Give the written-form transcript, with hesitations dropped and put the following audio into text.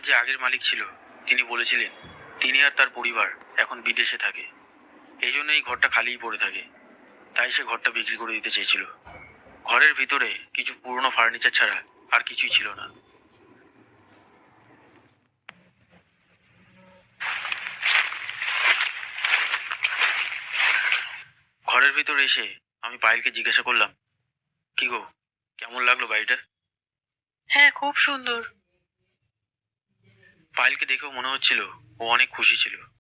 ঘরের যে আগের মালিক ছিল তিনি বলেছিলেন তিনি আর তার পরিবার এখন বিদেশে থাকে, এই জন্য এই ঘরটা খালিই পড়ে থাকে। তাই সে ঘরটা বিক্রি করে দিতে চেয়েছিল। ঘরের ভিতরে কিছু পুরনো ফার্নিচার ছাড়া আর কিছুই ছিল না। ঘরের ভিতরে এসে আমি পায়েলকে জিজ্ঞাসা করলাম, কি গো, কেমন লাগলো বাড়িটা? হ্যাঁ, খুব সুন্দর। পায়েলকে দেখেও মনে হচ্ছিল ও অনেক খুশি ছিল।